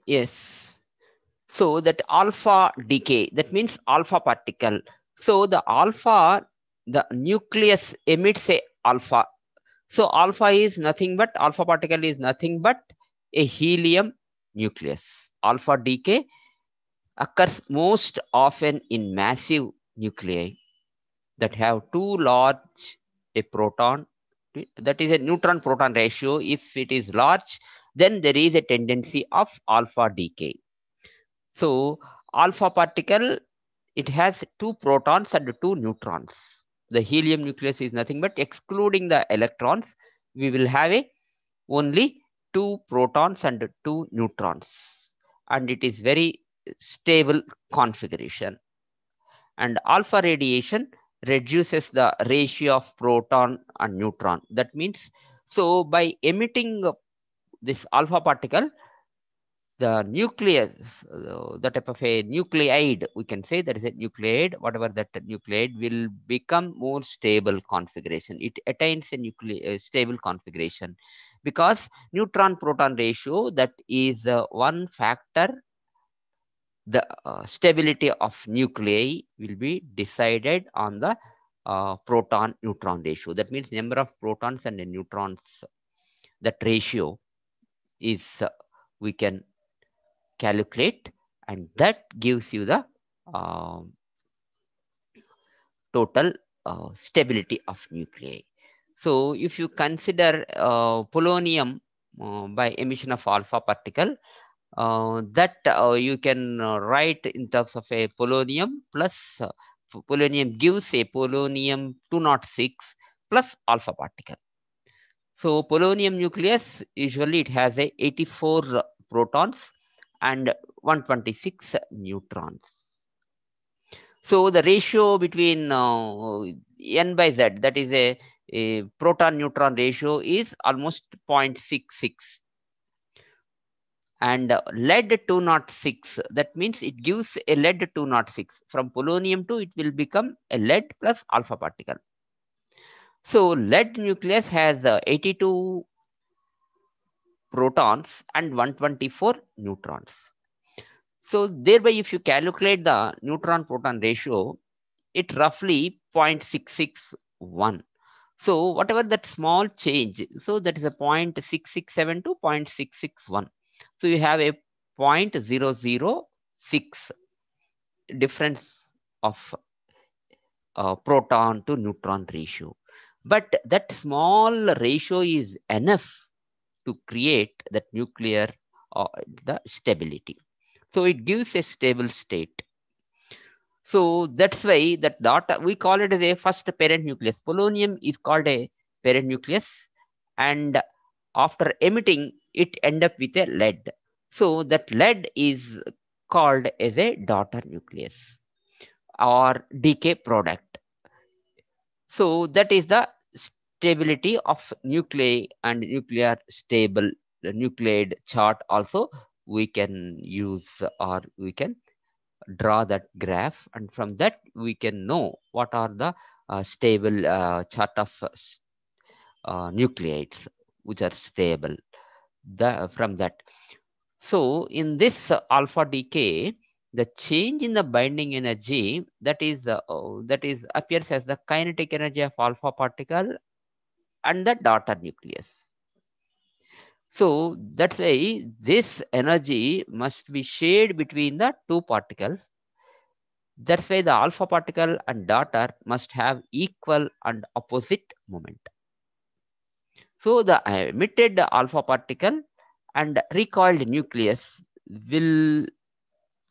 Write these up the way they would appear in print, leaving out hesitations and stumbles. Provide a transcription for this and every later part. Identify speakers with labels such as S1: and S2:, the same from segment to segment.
S1: Yes. So that alpha decay, that means alpha particle. So the alpha, the nucleus emits a alpha. So alpha is nothing but, alpha particle is nothing but a helium nucleus. Alpha decay occurs most often in massive nuclei that have too large a proton, that is a neutron proton ratio. If it is large, then there is a tendency of alpha decay. So alpha particle, it has two protons and two neutrons. The helium nucleus is nothing but, excluding the electrons, we will have a only two protons and two neutrons, and it is very stable configuration. And alpha radiation reduces the ratio of proton and neutron. That means, so by emitting this alpha particle, the nucleus, the type of a nucleide, we can say that is a nucleide, whatever that nucleide will become more stable configuration. It attains a stable configuration, because neutron proton ratio, that is one factor. The stability of nuclei will be decided on the proton neutron ratio. That means number of protons and neutrons, that ratio is we can calculate, and that gives you the uh, total stability of nuclei. So if you consider polonium by emission of alpha particle, that you can write in terms of a polonium plus polonium gives a polonium 206 plus alpha particle. So polonium nucleus, usually it has a 84 protons and 126 neutrons. So the ratio between n by z, that is a proton neutron ratio, is almost 0.66. And lead 206, that means it gives a lead 206. From polonium to, it will become a lead plus alpha particle. So lead nucleus has 82 protons and 124 neutrons. So thereby, if you calculate the neutron proton ratio, it roughly 0.661. So whatever that small change, so that is a 0.667 to 0.661. So you have a 0.006 difference of proton to neutron ratio. But that small ratio is enough to create that nuclear the stability. So it gives a stable state. So that's why that data, we call it as a first parent nucleus. Polonium is called a parent nucleus, and after emitting, it end up with a lead. So that lead is called as a daughter nucleus or decay product. So that is the stability of nuclei and nuclear stable nucleide chart. Also, we can use, or we can draw that graph, and from that we can know what are the stable chart of nucleides which are stable, from that. So in this alpha decay, the change in the binding energy, that is appears as the kinetic energy of alpha particle and the daughter nucleus. So that's why this energy must be shared between the two particles. That's why the alpha particle and daughter must have equal and opposite moment. So the emitted alpha particle and recoiled nucleus will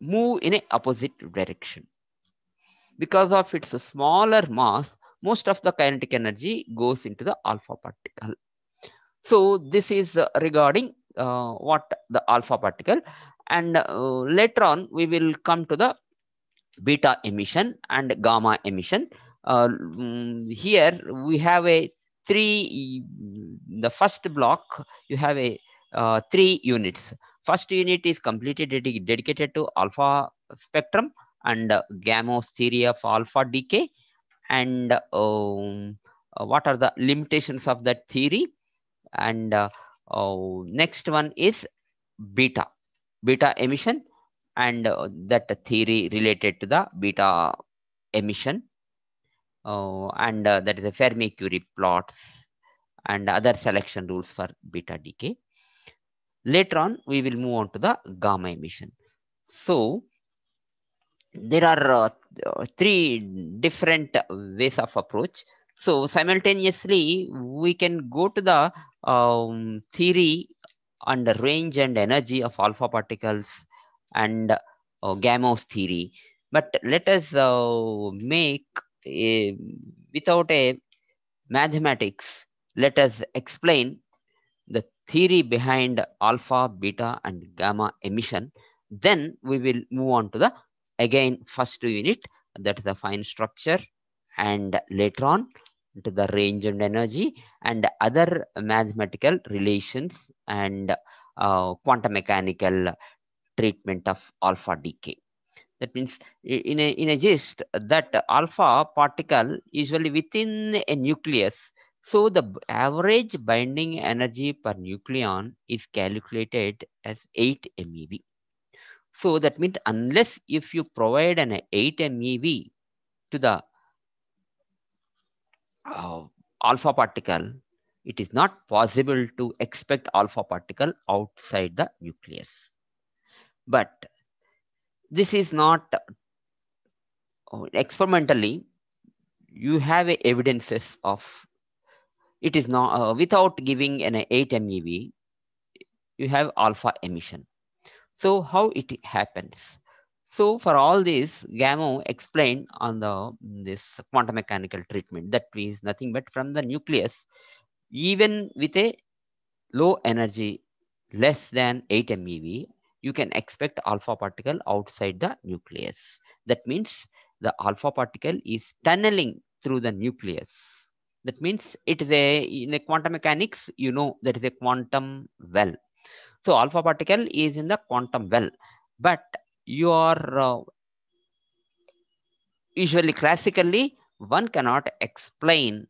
S1: move in a opposite direction. Because of its smaller mass, most of the kinetic energy goes into the alpha particle. So this is regarding what the alpha particle, and later on we will come to the beta emission and gamma emission. Here we have a the first block, you have a 3 units. First unit is completely dedicated to alpha spectrum and gamma theory of alpha decay, and what are the limitations of that theory. And next one is beta. beta emission, and that theory related to the beta emission, and that is a Fermi Curie plots and other selection rules for beta decay. Later on, we will move on to the gamma emission. So there are three different ways of approach. So simultaneously, we can go to the theory and the range and energy of alpha particles and gamma's theory. But let us make a, without a mathematics, let us explain the theory behind alpha, beta, and gamma emission. Then we will move on to the again first unit, that is the fine structure, and later on to the range and energy and other mathematical relations and quantum mechanical treatment of alpha decay. That means in a gist that alpha particle usually within a nucleus. So the average binding energy per nucleon is calculated as 8 MeV. So that means unless if you provide an 8 MeV to the uh, alpha particle, it is not possible to expect alpha particle outside the nucleus. But this is not experimentally. You have evidences of it is not without giving an 8 MeV, you have alpha emission. So how it happens? So for all this, Gamow explained on the this quantum mechanical treatment that is nothing but from the nucleus, even with a low energy less than 8 MeV, you can expect alpha particle outside the nucleus. That means the alpha particle is tunneling through the nucleus. That means it is a, in a quantum mechanics, you know, that is a quantum well. So alpha particle is in the quantum well, but you are usually classically one cannot explain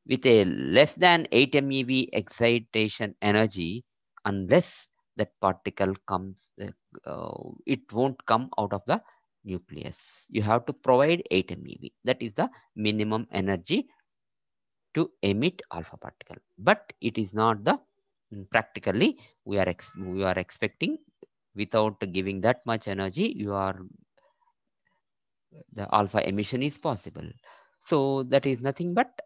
S1: with a less than 8 MeV excitation energy unless that particle comes, it won't come out of the nucleus. You have to provide 8 MeV. That is the minimum energy to emit alpha particle. But it is not the practically we are expecting without giving that much energy, the alpha emission is possible. So that is nothing but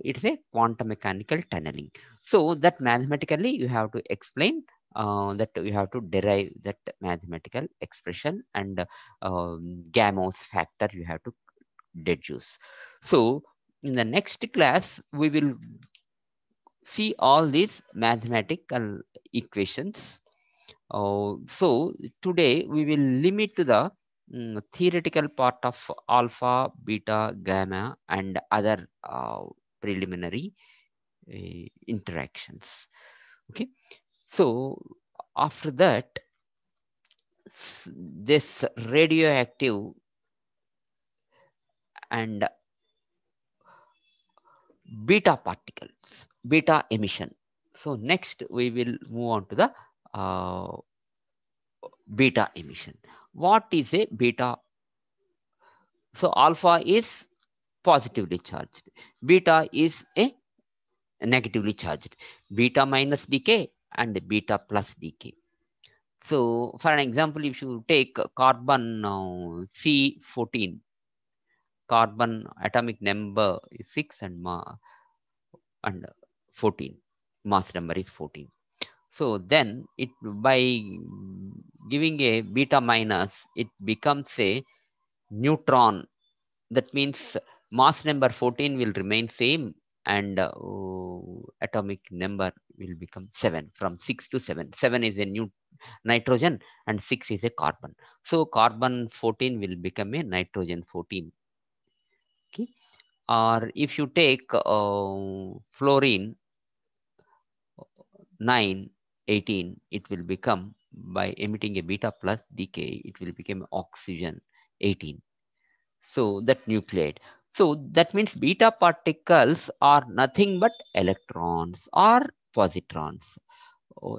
S1: it's a quantum mechanical tunneling. So that mathematically you have to explain that you have to derive that mathematical expression and Gamows factor you have to deduce. So in the next class we will see all these mathematical equations. So today we will limit to the theoretical part of alpha, beta, gamma, and other preliminary interactions. Okay. So after that, this radioactive and beta particles, beta emission. So next we will move on to the beta emission. What is a beta? So alpha is positively charged. Beta is a negatively charged. Beta minus decay and beta plus decay. So for an example, if you take carbon C14, carbon atomic number is 6 and 14, mass number is 14. So then it by giving a beta minus, it becomes a neutron. That means mass number 14 will remain same and atomic number will become 7, from 6 to 7. 7 is a new nitrogen and 6 is a carbon. So carbon 14 will become a nitrogen 14. Okay. Or if you take fluorine 9, 18, it will become, by emitting a beta plus decay, it will become oxygen 18. So that nuclide. So that means beta particles are nothing but electrons or positrons.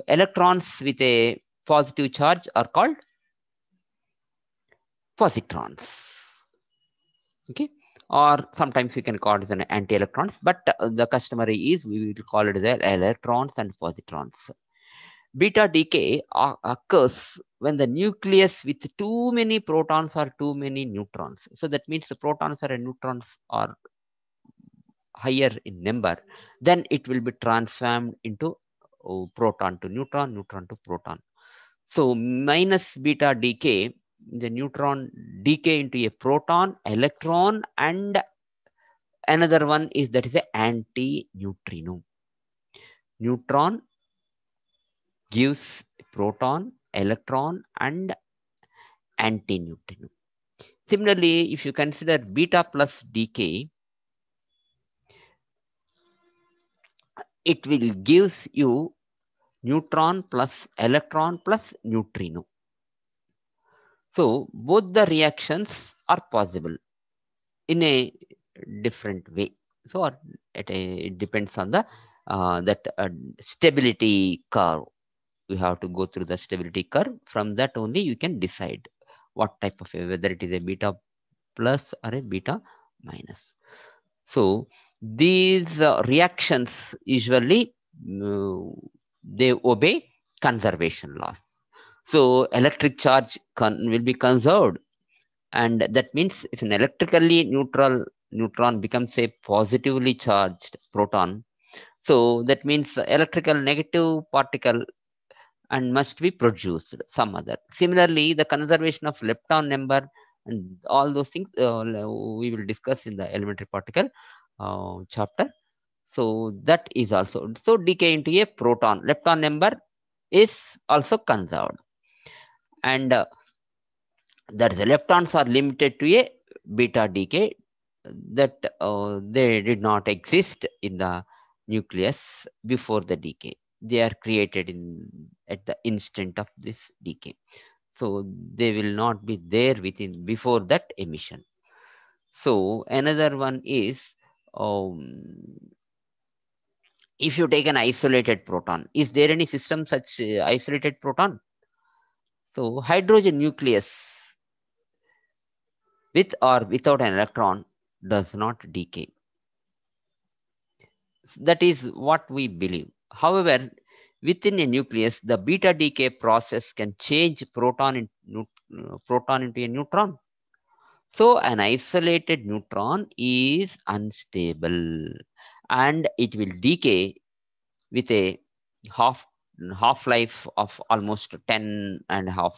S1: Electrons with a positive charge are called positrons. Okay, or sometimes we can call it as an anti-electrons, but the customary is we will call it as electrons and positrons. Beta decay occurs when the nucleus with too many protons or too many neutrons. So that means the protons or neutrons are higher in number, then it will be transformed into proton to neutron, neutron to proton. So minus beta decay, the neutron decay into a proton, electron, and another one is that is a anti-neutrino. Neutron gives proton, electron, and anti-neutrino. Similarly, if you consider beta plus decay, it will gives you neutron plus electron plus neutrino. So both the reactions are possible in a different way. So it depends on the that stability curve. You have to go through the stability curve. From that only you can decide what type of whether it is a beta plus or a beta minus. So these reactions usually they obey conservation laws. So electric charge will be conserved, and that means if an electrically neutral neutron becomes a positively charged proton, so that means the electrical negative particle and must be produced some other. Similarly, the conservation of lepton number and all those things we will discuss in the elementary particle chapter. So that is also so decay into a proton. Lepton number is also conserved, and that the leptons are limited to a beta decay that they did not exist in the nucleus before the decay. They are created in at the instant of this decay. So they will not be there within before that emission. So another one is if you take an isolated proton, is there any system such isolated proton? So hydrogen nucleus with or without an electron does not decay. That is what we believe. However, within a nucleus, the beta decay process can change proton into a neutron. So an isolated neutron is unstable and it will decay with a half half-life of almost 10.5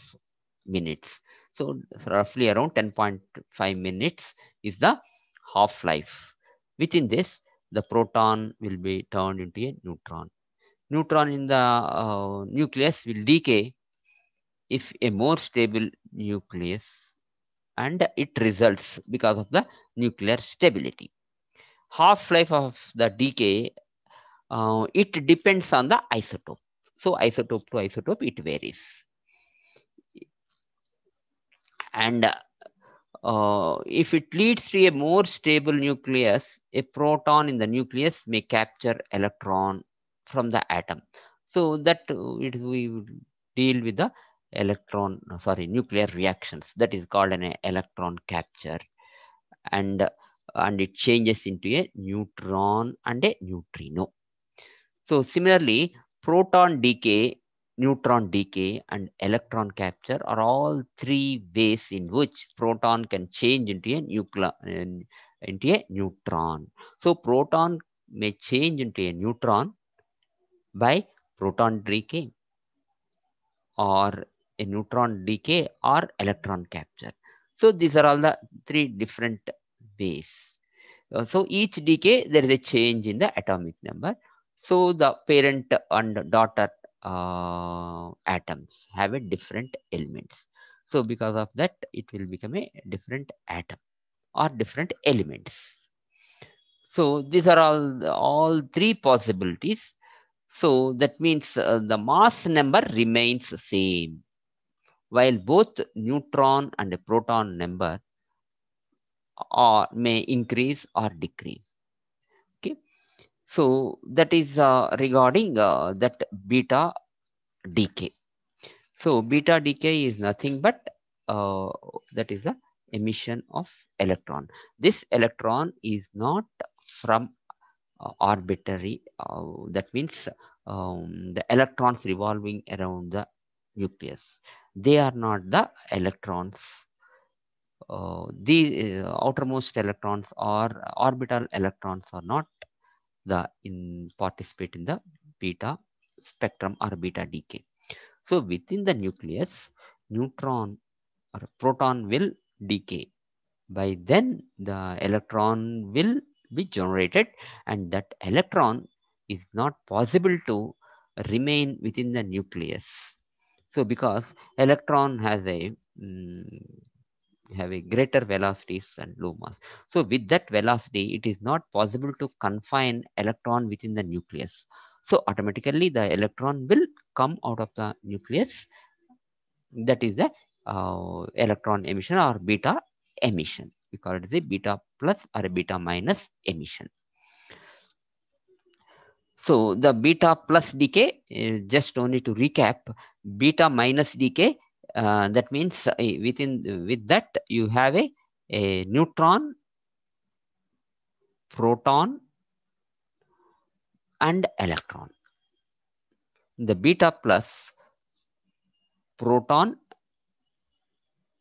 S1: minutes. So roughly around 10.5 minutes is the half-life. Within this, the proton will be turned into a neutron. Neutron in the nucleus will decay if a more stable nucleus, and it results because of the nuclear stability. Half-life of the decay, it depends on the isotope. So isotope to isotope, it varies. And if it leads to a more stable nucleus, a proton in the nucleus may capture electron from the atom. So that we will deal with the nuclear reactions. That is called an electron capture, and it changes into a neutron and a neutrino. So similarly, proton decay, neutron decay, and electron capture are all three ways in which proton can change into a neutron. So proton may change into a neutron by proton decay, or a neutron decay, or electron capture. So these are all the three different ways. So each decay, there is a change in the atomic number. So the parent and daughter atoms have a different elements. So because of that, it will become a different atom or different elements. So these are all three possibilities. So that means the mass number remains same, while both neutron and proton number may increase or decrease. Okay. So that is regarding that beta decay. So beta decay is nothing but uh, that is the emission of electron. This electron is not from arbitrary. That means the electrons revolving around the nucleus. They are not the electrons. The outermost electrons or orbital electrons are not the in participate in the beta spectrum or beta decay. So within the nucleus, neutron or proton will decay. By then, the electron will be generated, and that electron is not possible to remain within the nucleus. So because electron has a have a greater velocities and low mass. So with that velocity, it is not possible to confine electron within the nucleus. So automatically the electron will come out of the nucleus. That is the electron emission or beta emission. We call it the beta plus or beta minus emission. So the beta plus decay, just only to recap, beta minus decay, that means with that you have a neutron, proton, and electron. The beta plus, proton,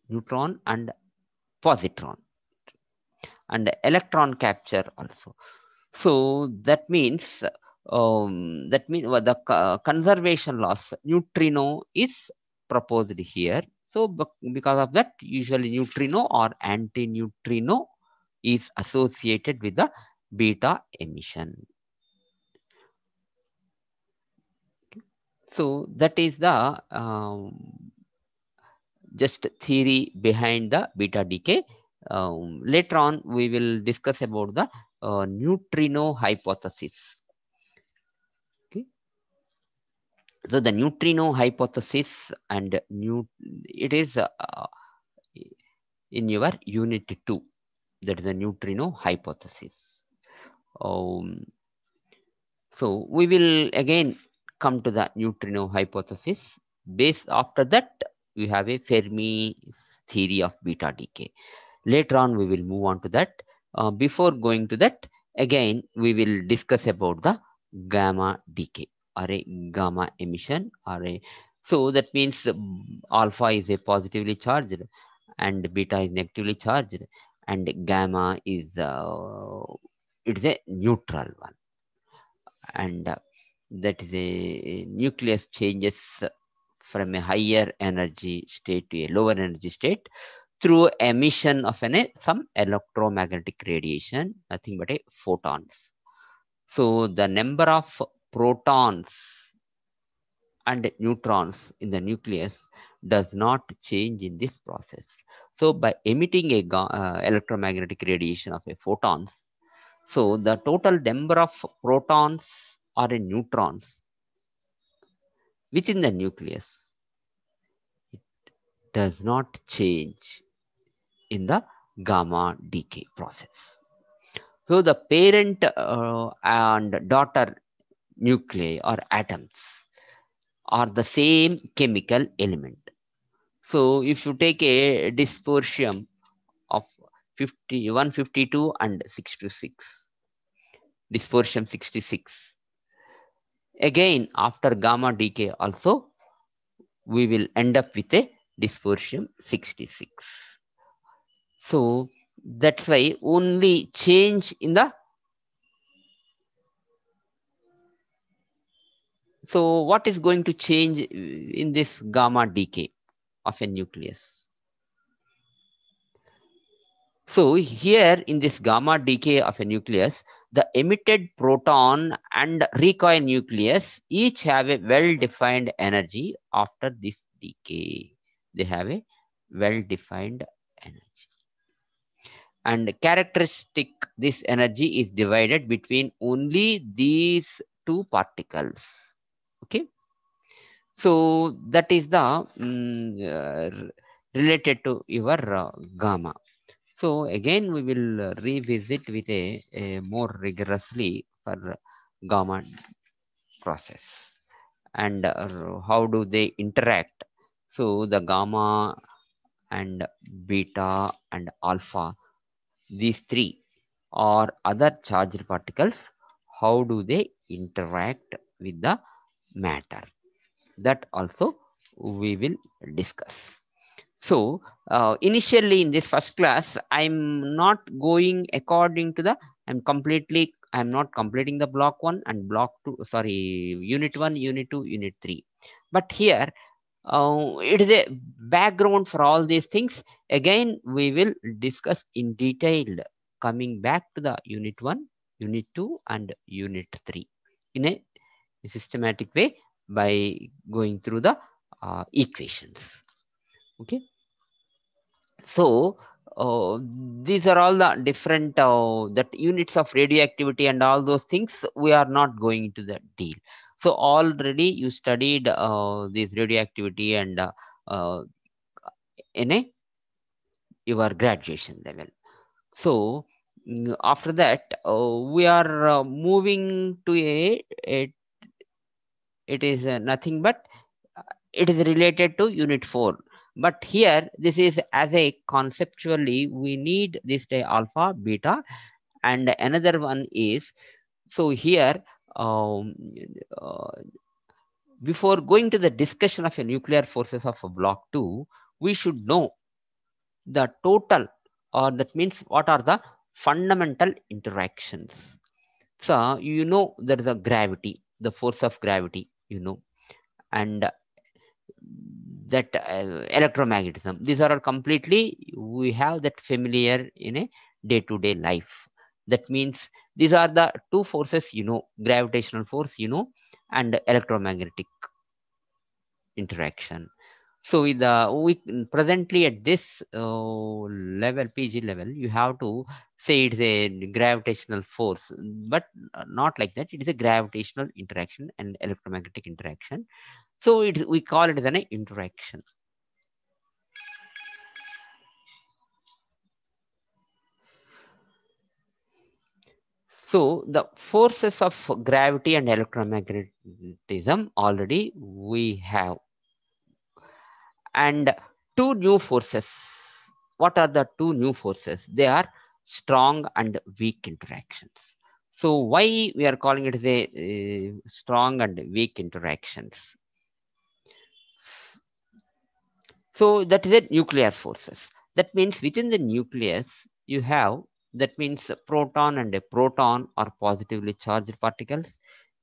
S1: neutron, and positron, and electron capture also. So that means the conservation loss neutrino is proposed here. So because of that, usually neutrino or antineutrino is associated with the beta emission. So that is the just theory behind the beta decay. Later on, we will discuss about the neutrino hypothesis. Okay. So the neutrino hypothesis and it is in your unit 2. That is the neutrino hypothesis. Um, so we will again come to the neutrino hypothesis. Based after that, we have a Fermi theory of beta decay. Later on, we will move on to that. Before going to that, again, we will discuss about the gamma decay or a gamma emission or a. So that means alpha is a positively charged and beta is negatively charged and gamma is it's a neutral one, and that is a nucleus changes from a higher energy state to a lower energy state through emission of some electromagnetic radiation, nothing but a photons. So the number of protons and neutrons in the nucleus does not change in this process. So by emitting a electromagnetic radiation of a photons, so the total number of protons or neutrons within the nucleus does not change in the gamma decay process. So the parent and daughter nuclei or atoms are the same chemical element. So if you take a dysprosium of 152 and 66, dysprosium 66, again after gamma decay also we will end up with a dysprosium 66. So that's why only change in the. So what is going to change in this gamma decay of a nucleus? So here in this gamma decay of a nucleus, the emitted proton and recoil nucleus each have a well-defined energy after this decay. They have a well-defined energy. And characteristic, this energy is divided between only these two particles. Okay. So that is the related to your gamma. So again, we will revisit with a more rigorously for gamma process and how do they interact. So the gamma and beta and alpha, these three or other charged particles, how do they interact with the matter? That also we will discuss. So initially in this first class, I'm not going according to the, I'm not completing the block 1 and block 2, sorry, unit 1, unit 2, unit 3. But here it is a background for all these things. Again, we will discuss in detail coming back to the unit 1, unit 2 and unit 3 in a systematic way by going through the equations. Okay. So these are all the different that units of radioactivity and all those things. We are not going into the deal. So already you studied this radioactivity and in a your graduation level. So after that we are moving to it is nothing but it is related to unit 4. But here this is as a conceptually we need this day alpha beta, and another one is, so here um, uh, before going to the discussion of a nuclear forces of a block 2, we should know the total, or that means what are the fundamental interactions. So you know there is a gravity, the force of gravity, you know, and that electromagnetism, these are all completely we have that familiar in a day-to-day life. That means these are the two forces, you know, gravitational force, you know, and electromagnetic interaction. So with the we presently at this level, PG level, you have to say it's a gravitational force, but not like that. It is a gravitational interaction and electromagnetic interaction. So it we call it as an interaction. So the forces of gravity and electromagnetism already we have, and two new forces. What are the two new forces? They are strong and weak interactions. So why we are calling it the strong and weak interactions? So that is a nuclear forces. That means within the nucleus you have, that means a proton and a proton are positively charged particles.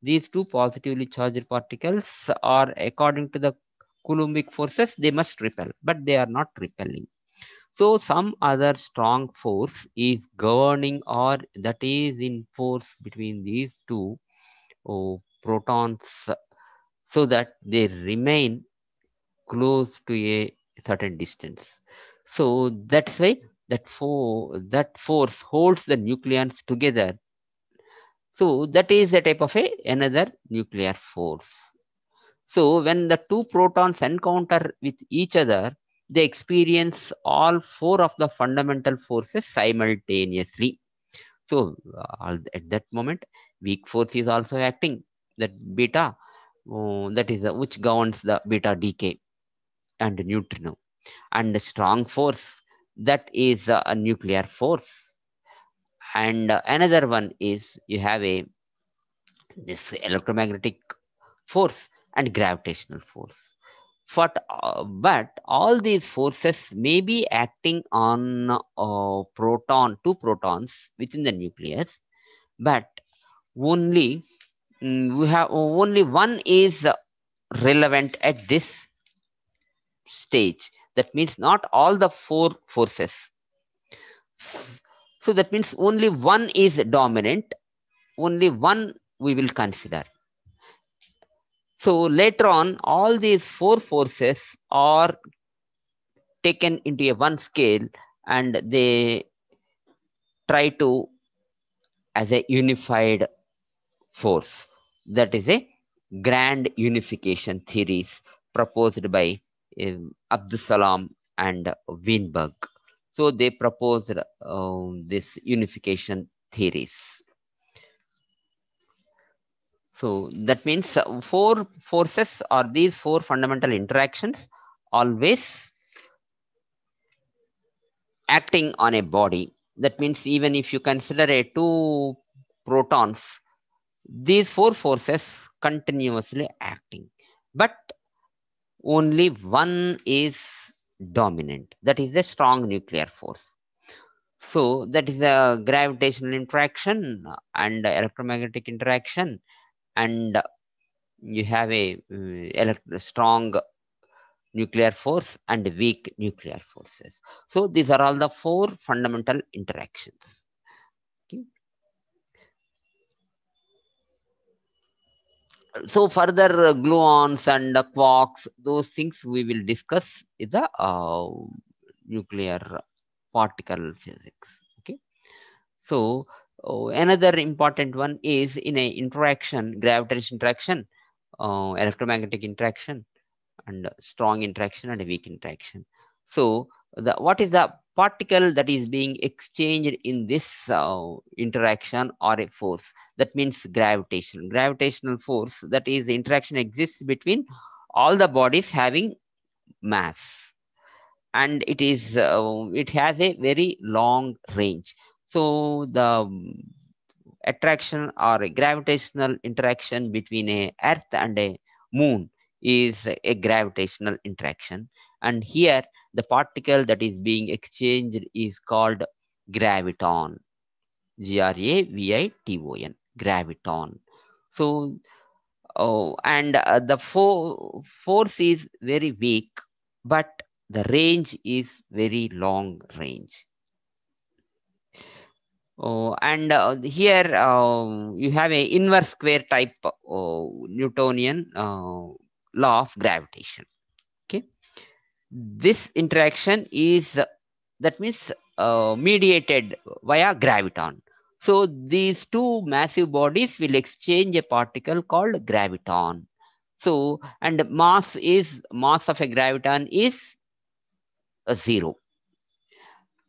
S1: These two positively charged particles are according to the Coulombic forces, they must repel, but they are not repelling. So some other strong force is governing, or that is in force between these two protons, so that they remain close to a certain distance. So that's why that force holds the nucleons together. So that is a type of another nuclear force. So when the two protons encounter with each other, they experience all four of the fundamental forces simultaneously. So at that moment, weak force is also acting. That beta, that is which governs the beta decay and neutrino, and the strong force, that is a nuclear force. And another one is you have a this electromagnetic force and gravitational force. But all these forces may be acting on two protons within the nucleus, but only we have only one is relevant at this stage. That means not all the four forces. So that means only one is dominant, only one we will consider. So later on, all these four forces are taken into a one scale, and they try to as a unified force. That is a grand unification theories proposed by Abdus Salam and Weinberg. So they proposed this unification theories. So that means four forces, or these four fundamental interactions, always acting on a body. That means even if you consider a two protons, these four forces continuously acting, but only one is dominant. That is a strong nuclear force. So that is a gravitational interaction and electromagnetic interaction, and you have a strong nuclear force and weak nuclear forces. So these are all the four fundamental interactions. Okay. So further gluons and quarks, those things we will discuss in the nuclear particle physics. Okay. So another important one is in a interaction, gravitational interaction, electromagnetic interaction, and strong interaction and weak interaction. So what is the particle that is being exchanged in this interaction or a force? That means gravitational force, that is the interaction exists between all the bodies having mass, and it has a very long range. So the attraction or a gravitational interaction between a earth and a moon is a gravitational interaction, and here the particle that is being exchanged is called graviton. Graviton, graviton. So and the force is very weak, but the range is very long range. And here you have a inverse square type Newtonian law of gravitation. Okay, this interaction is that means mediated via graviton. So these two massive bodies will exchange a particle called graviton. So and mass of a graviton is a zero,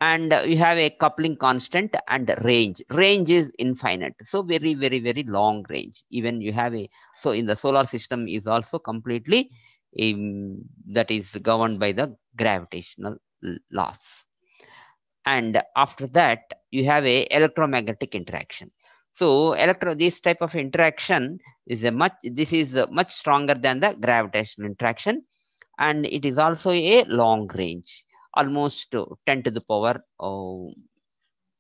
S1: and you have a coupling constant and range is infinite, so very long range. Even you have a, so in the solar system is also completely that is governed by the gravitational laws. And after that you have a electromagnetic interaction. So this type of interaction is much stronger than the gravitational interaction, and it is also a long range, almost 10 to the power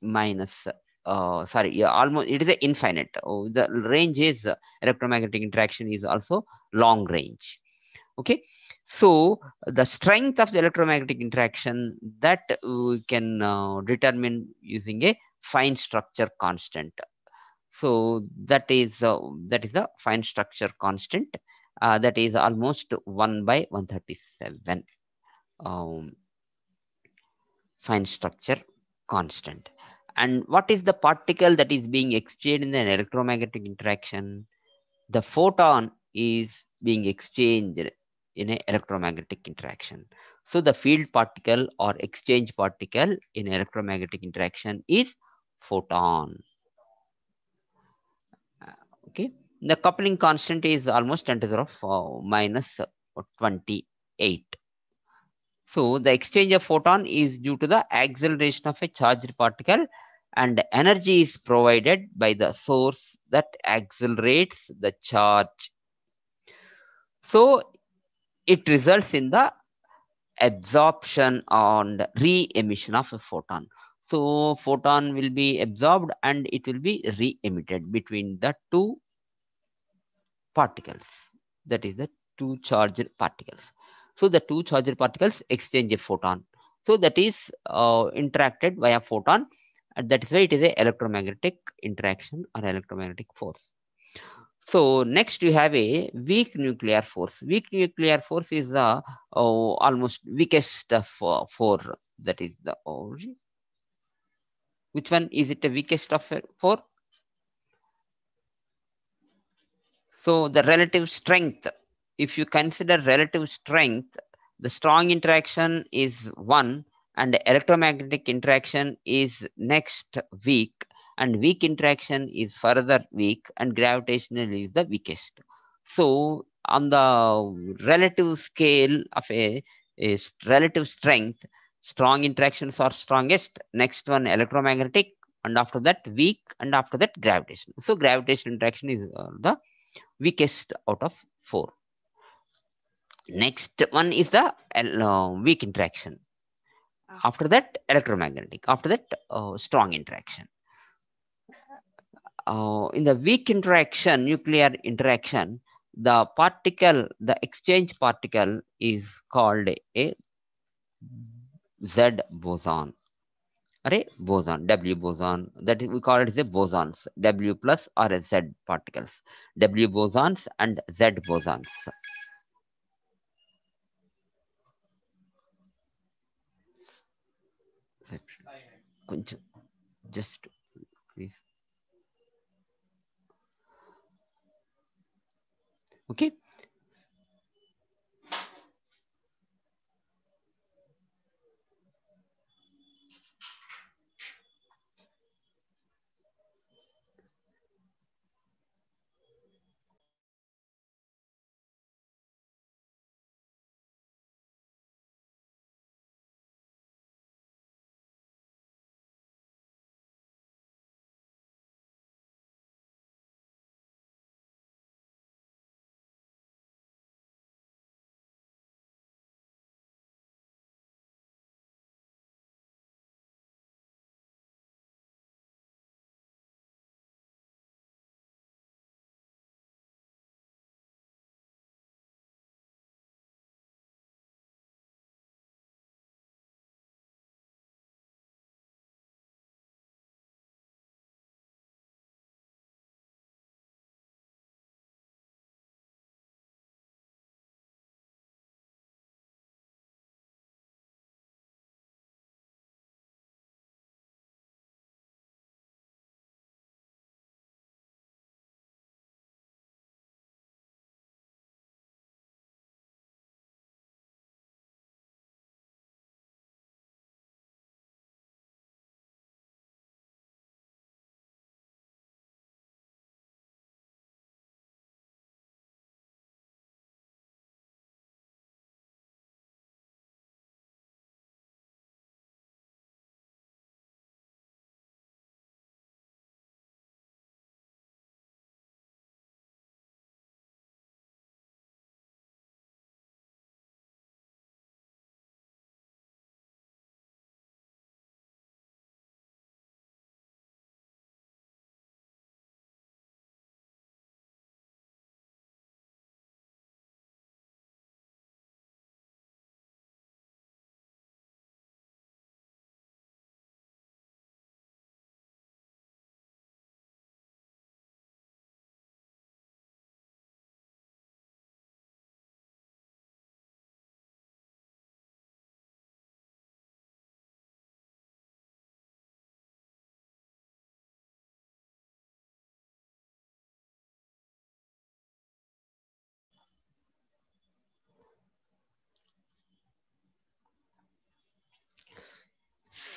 S1: minus sorry, yeah, almost it is a infinite. The range is electromagnetic interaction is also long range. Okay, so the strength of the electromagnetic interaction that we can determine using a fine structure constant. So that is the fine structure constant, that is almost 1 by 137 fine structure constant. And what is the particle that is being exchanged in an electromagnetic interaction? The photon is being exchanged in an electromagnetic interaction. So the field particle or exchange particle in electromagnetic interaction is photon. Okay, the coupling constant is almost 10 to the power minus 28. So the exchange of photon is due to the acceleration of a charged particle, and energy is provided by the source that accelerates the charge. So it results in the absorption and re-emission of a photon. So photon will be absorbed and it will be re-emitted between the two particles. That is the two charged particles. So the two charged particles exchange a photon. So that is interacted via photon, and that is why it is a electromagnetic interaction or electromagnetic force. So next you have a weak nuclear force. Weak nuclear force is the almost weakest of four. That is the origin. Which one is it the weakest of four? So the relative strength, if you consider relative strength, the strong interaction is 1 and electromagnetic interaction is next weak, and weak interaction is further weak, and gravitational is the weakest. So on the relative scale of a is relative strength. Strong interactions are strongest. Next one electromagnetic, and after that weak, and after that gravitational. So gravitational interaction is the weakest out of four. Next one is the weak interaction. After that electromagnetic. After that strong interaction. In the weak interaction, nuclear interaction, the exchange particle is called a Z boson. Array boson, W boson. That is, we call it as a bosons. W plus or a Z particles. W bosons and Z bosons. కొంచెం just please. Okay.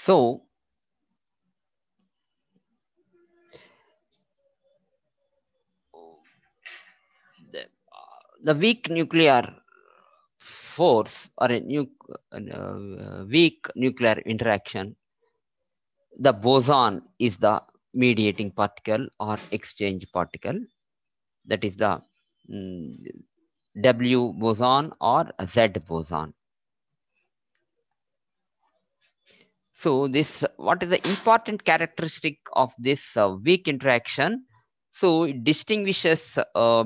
S1: So the weak nuclear force or a weak nuclear interaction, the boson is the mediating particle or exchange particle. That is the mm, W boson or Z boson. So this, what is the important characteristic of this weak interaction? So it distinguishes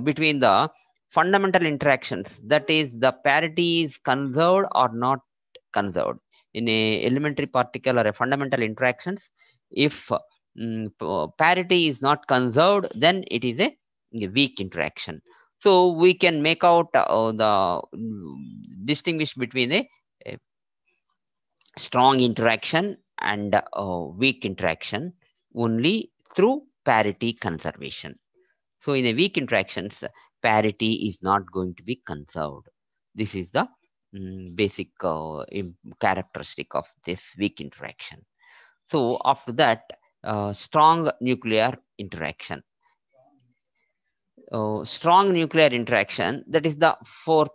S1: between the fundamental interactions, that is the parity is conserved or not conserved. In a elementary particle or a fundamental interactions, if parity is not conserved, then it is a weak interaction. So we can make out distinguish between a strong interaction and weak interaction only through parity conservation. So in a weak interactions, parity is not going to be conserved. This is the basic characteristic of this weak interaction. So after that, strong nuclear interaction. Strong nuclear interaction, that is the fourth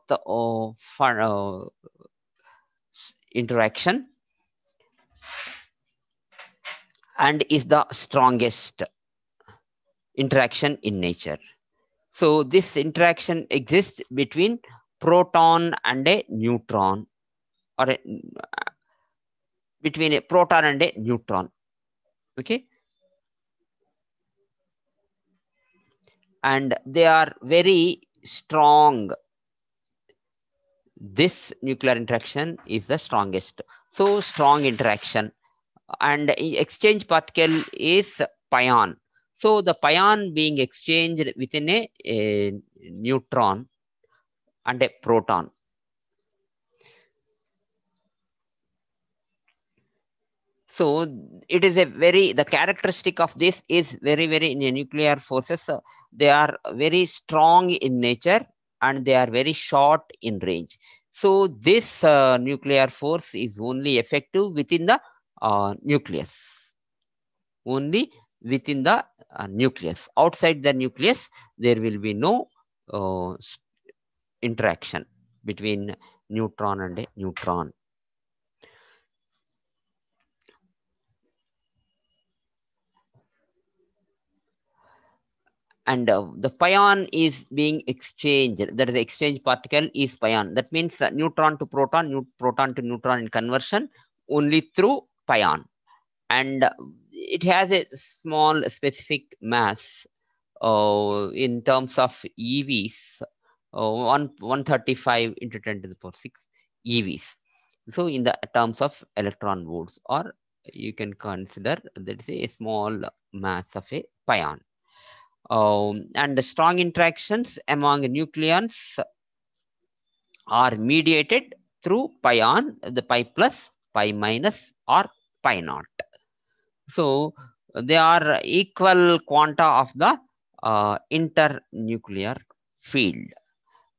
S1: interaction and is the strongest interaction in nature. So this interaction exists between proton and a neutron, or between a proton and a neutron. Okay, and they are very strong. This nuclear interaction is the strongest. So strong interaction, and exchange particle is pion. So the pion being exchanged within a neutron and a proton. So it is the characteristic of this is very in nuclear forces. They are very strong in nature and they are very short in range. So this nuclear force is only effective within the nucleus. Only within the nucleus. Outside the nucleus, there will be no interaction between neutron and a neutron. And the pion is being exchanged. That is, the exchange particle is pion. That means neutron to proton, proton to neutron in conversion only through pion. And it has a small specific mass in terms of EVs, 135 into 10 to the power 6 EVs. So in the terms of electron volts, or you can consider that is a small mass of a pion. And the strong interactions among nucleons are mediated through pion, the pi plus, pi minus, or pi naught. So they are equal quanta of the internuclear field.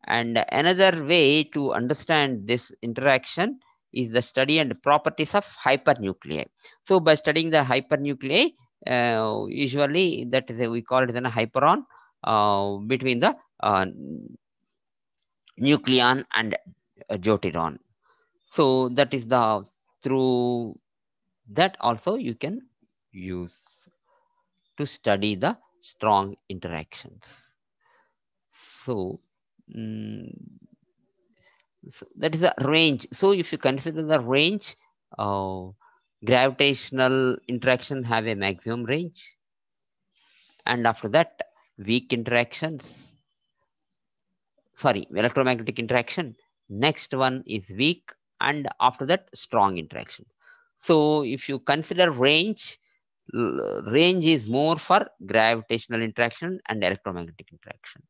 S1: And another way to understand this interaction is the study and properties of hypernuclei. So by studying the hypernuclei, usually that is we call it a hyperon between the nucleon and deuteron. So that is the through that also you can use to study the strong interactions. So, so that is a range. So if you consider the range, gravitational interaction have a maximum range, and after that weak interactions, electromagnetic interaction, next one is weak, and after that strong interaction. So if you consider range, range is more for gravitational interaction and electromagnetic interaction,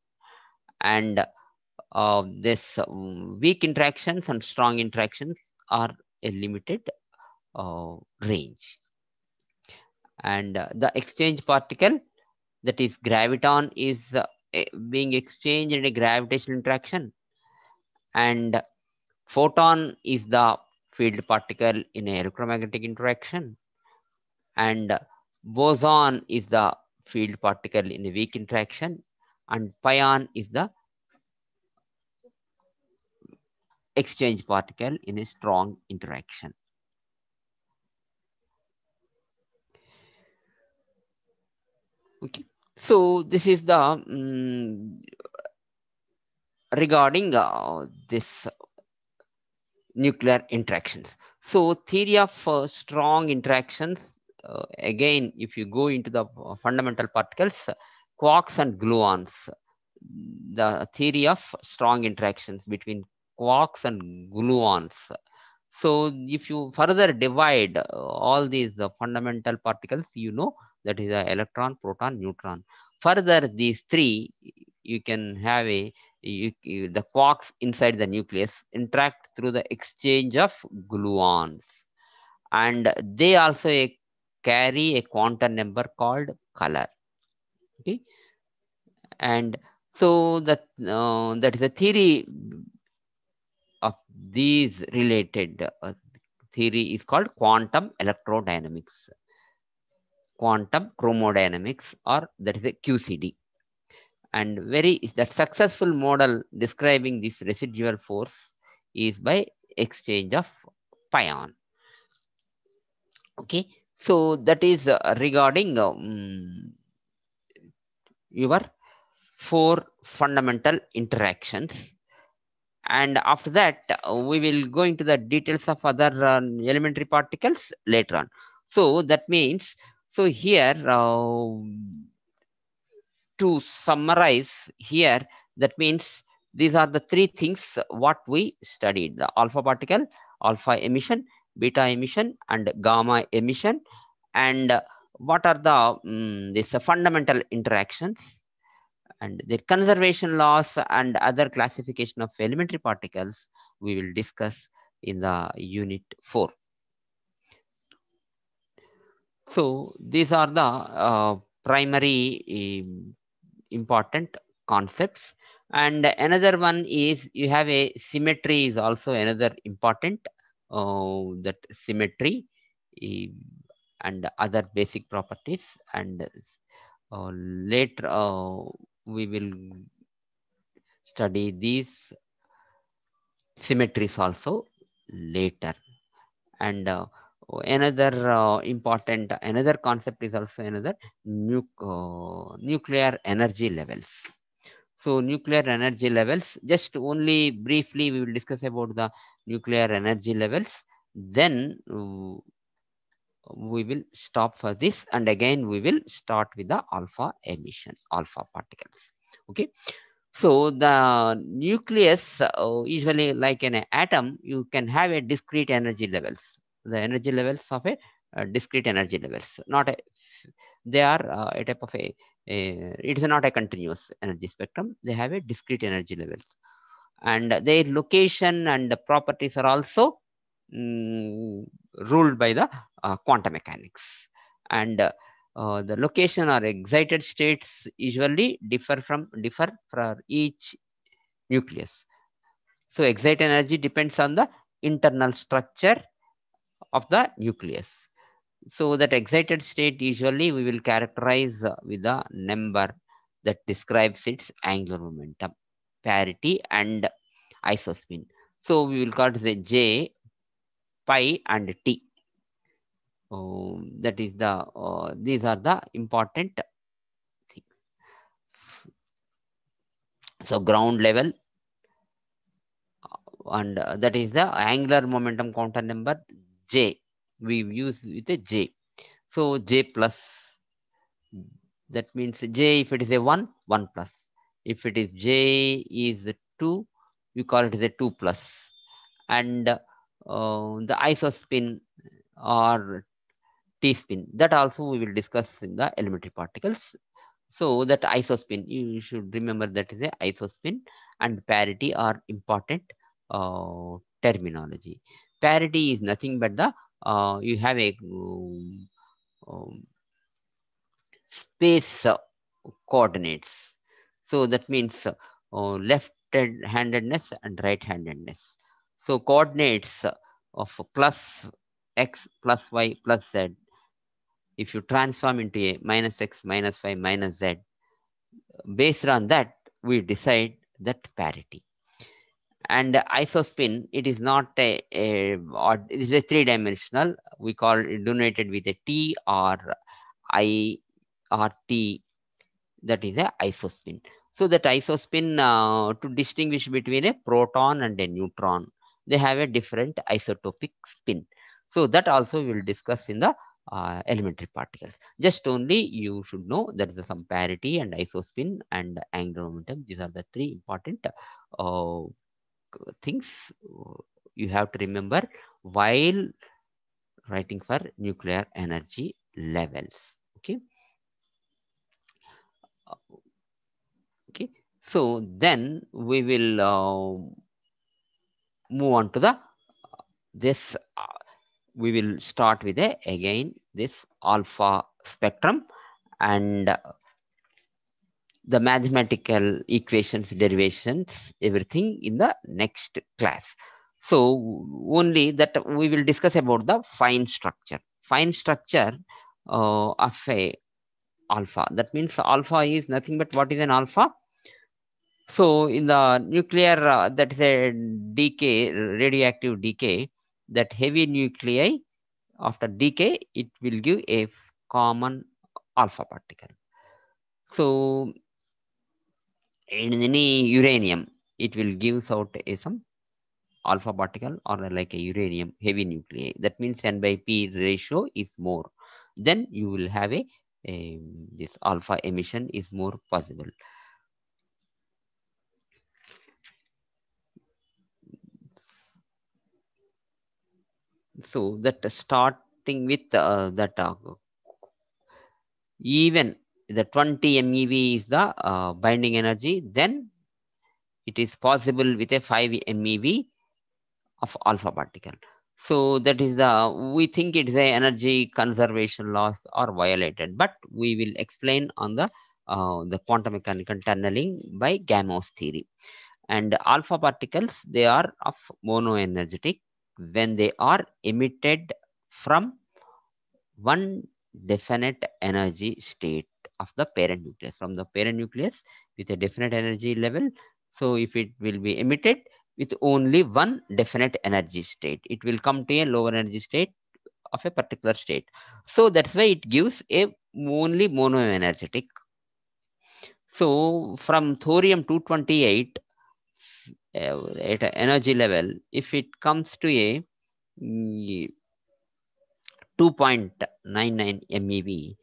S1: and this weak interactions and strong interactions are a limited range. And the exchange particle, that is graviton, is being exchanged in a gravitational interaction, and photon is the field particle in a electromagnetic interaction, and boson is the field particle in a weak interaction, and pion is the exchange particle in a strong interaction. Okay, so this is the regarding this nuclear interactions. So theory of strong interactions, again, if you go into the fundamental particles, quarks and gluons, the theory of strong interactions between quarks and gluons. So if you further divide all these fundamental particles, you know that is a electron, proton, neutron. Further, these three, you can have the quarks inside the nucleus interact through the exchange of gluons, and they also carry a quantum number called color. Okay, and so that is a theory of these related theory is called quantum electrodynamics, quantum chromodynamics, or that is a QCD. And that successful model describing this residual force is by exchange of pion. Okay, so that is regarding your 4 fundamental interactions, and after that we will go into the details of other elementary particles later on. So that means, so here to summarize here, that means these are the 3 things what we studied: the alpha particle, alpha emission, beta emission, and gamma emission. And what are the these fundamental interactions, and the conservation laws and other classification of elementary particles we will discuss in the unit 4. So these are the primary important concepts. And another one is you have a symmetry is also another important, that symmetry and other basic properties. And later we will study these symmetries also later. And another important another concept is also another nuclear energy levels. So nuclear energy levels, just only briefly we will discuss about the nuclear energy levels, then we will stop for this, and again we will start with the alpha emission, alpha particles. Okay, so the nucleus, usually like an atom, you can have a discrete energy levels. The energy levels of a discrete energy levels, not a, they are a type of it is not a continuous energy spectrum. They have a discrete energy levels, and their location and the properties are also ruled by the quantum mechanics. And the location or excited states usually differ for each nucleus. So excited energy depends on the internal structure of the nucleus. So that excited state usually we will characterize with a number that describes its angular momentum, parity, and isospin. So we will call it the J, pi, and T. That is the these are the important things. So ground level, and that is the angular momentum counter number J. We use with a J. So J plus, that means J, if it is a 1, 1 plus. If it is J is 2, we call it as a 2 plus. And the isospin or T spin, that also we will discuss in the elementary particles. So that isospin, you should remember that is a isospin, and parity are important terminology. Parity is nothing but the you have a um, space coordinates. So that means left-handedness and right-handedness. So coordinates of plus x plus y plus z, if you transform into a minus x minus y minus z, based on that we decide that parity. And isospin, it is not or it is a 3-dimensional. We call it denoted with a T or I or T, that is a isospin. So that isospin, to distinguish between a proton and a neutron, they have a different isotopic spin. So that also we will discuss in the elementary particles. Just only you should know that is some parity and isospin and angular momentum. These are the 3 important uh, things you have to remember while writing for nuclear energy levels. Okay. Okay, so then we will move on to the this we will start with again this alpha spectrum and the mathematical equations, derivations, everything in the next class. So only that we will discuss about the fine structure of a alpha. That means alpha is nothing but what is an alpha. So in the nuclear, that is a decay, radioactive decay. that heavy nuclei, after decay, it will give a common alpha particle. So in any uranium, it will gives out some alpha particle or like a uranium heavy nuclei. That means N by P ratio is more. Then you will have a this alpha emission is more possible. So that starting with that even the 20 MeV is the binding energy, then it is possible with a 5 MeV of alpha particle. So that is the, we think it is a energy conservation laws are violated, but we will explain on the quantum mechanical tunneling by Gamos theory. And alpha particles, they are of monoenergetic when they are emitted from one definite energy state of the parent nucleus, from the parent nucleus with a definite energy level. So if it will be emitted with only one definite energy state, it will come to a lower energy state of a particular state. So that's why it gives a only monoenergetic. So from thorium 228 at a energy level, if it comes to a 2.99 MeV,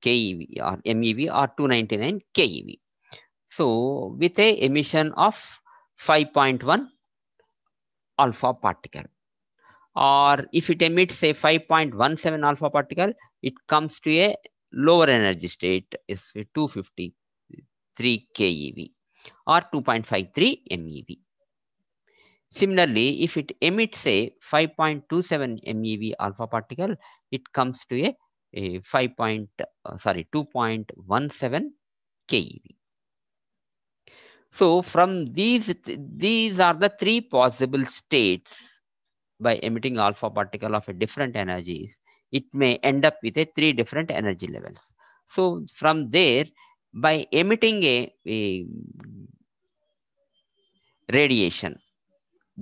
S1: KeV or MeV or 299 KeV. So with a emission of 5.1 alpha particle, or if it emits a 5.17 alpha particle, it comes to a lower energy state is 253 keV or 2.53 MeV. Similarly, if it emits a 5.27 MeV alpha particle, it comes to a 2.17 keV. So from these are the three possible states. By emitting alpha particle of a different energies, it may end up with a three different energy levels. So from there, by emitting a radiation,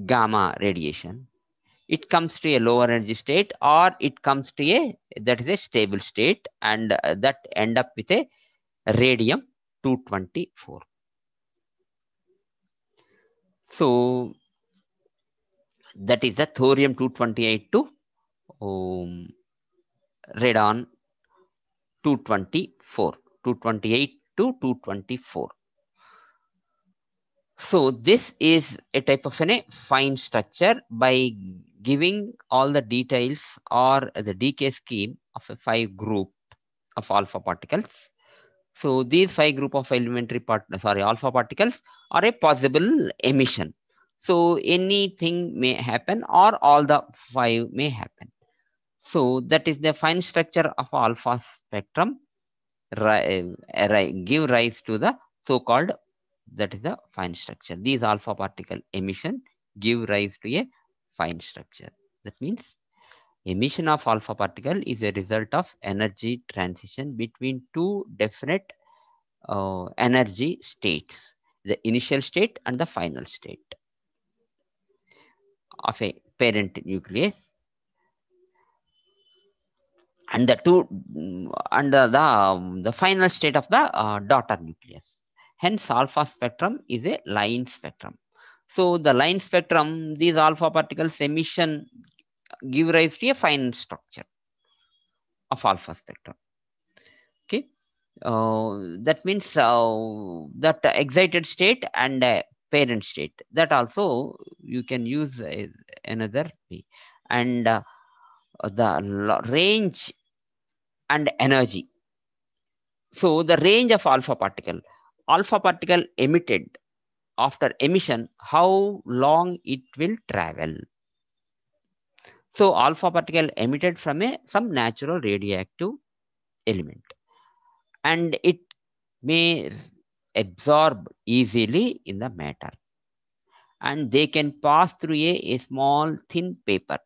S1: gamma radiation, it comes to a lower energy state, or it comes to a, that is a stable state, and that end up with a radium 224. So that is the thorium 228 to radon 224, 228 to 224. So this is a type of a fine structure by giving all the details or the decay scheme of a 5 group of alpha particles. So these 5 group of alpha particles are a possible emission. So anything may happen or all the 5 may happen. So that is the fine structure of alpha spectrum give rise to the so-called, that is the fine structure. These alpha particle emission give rise to a fine structure. That means emission of alpha particle is a result of energy transition between two definite energy states, the initial state and the final state of a parent nucleus, and the two and the final state of the daughter nucleus. Hence, alpha spectrum is a line spectrum. So the line spectrum, these alpha particles emission give rise to a fine structure of alpha spectrum. Okay, that means that excited state and parent state, that also you can use another way, and the range and energy. So the range of alpha particle emitted, after emission, how long it will travel. So alpha particle emitted from some natural radioactive element, and it may absorb easily in the matter, and they can pass through a small thin paper.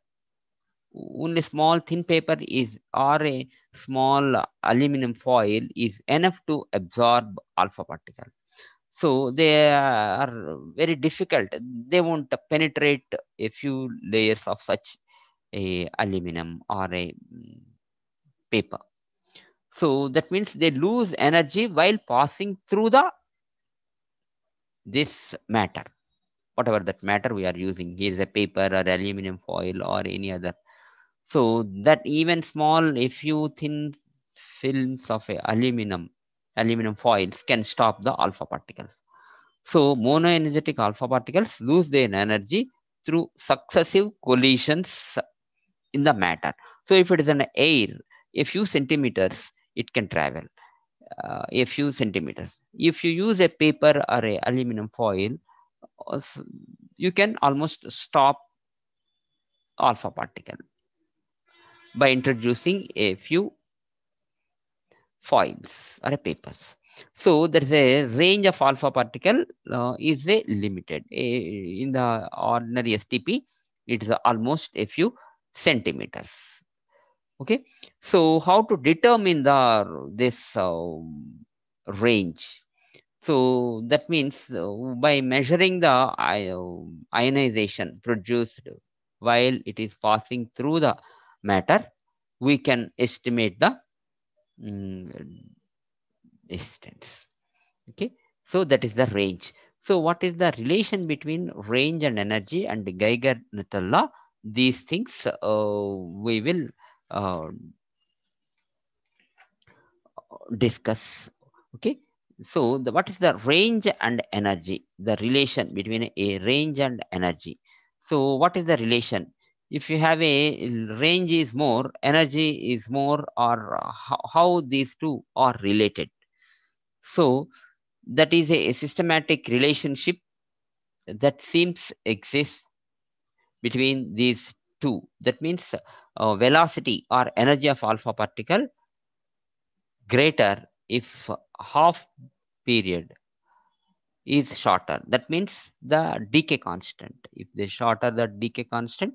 S1: Only small thin paper is, or a small aluminum foil is enough to absorb alpha particle. So they are very difficult. They won't penetrate a few layers of such a aluminum or a paper. So that means they lose energy while passing through this matter, whatever that matter we are using. Here is a paper or aluminum foil or any other. So that even small, a few thin films of a aluminum foils can stop the alpha particles. So monoenergetic alpha particles lose their energy through successive collisions in the matter. So if it is an air, a few centimeters, it can travel a few centimeters. If you use a paper or a aluminum foil, you can almost stop alpha particle by introducing a few foils or a papers. So there is a range of alpha particle is a limited. In the ordinary STP, it is almost a few centimeters. Okay, so how to determine this range? So that means by measuring the ionization produced while it is passing through the matter, we can estimate the mm, distance. Okay, so that is the range. So what is the relation between range and energy and Geiger law? These things we will uh, discuss. Okay, so what is the range and energy, the relation between a range and energy? So what is the relation? If you have a range is more, energy is more, or how these two are related? So that is a systematic relationship that seems exist between these two. That means velocity or energy of alpha particle greater if half period is shorter. That means the decay constant. If they shorter the decay constant,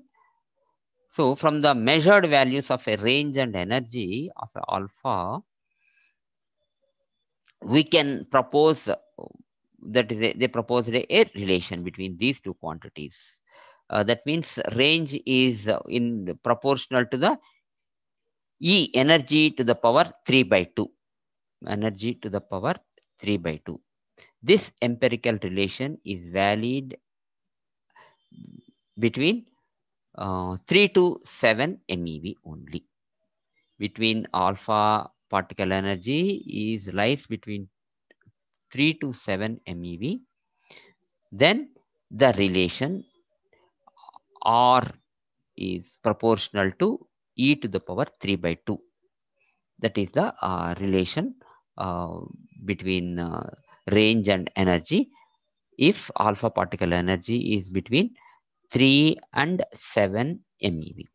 S1: so from the measured values of a range and energy of a alpha, we can propose that is they proposed a relation between these two quantities. That means range is in proportional to the E energy to the power 3 by 2. Energy to the power 3 by 2. This empirical relation is valid between 3 to 7 MeV only. Between alpha particle energy is lies between 3 to 7 MeV. Then the relation R is proportional to E to the power 3 by 2. That is the relation uh, between range and energy if alpha particle energy is between 3 and 7 MeV.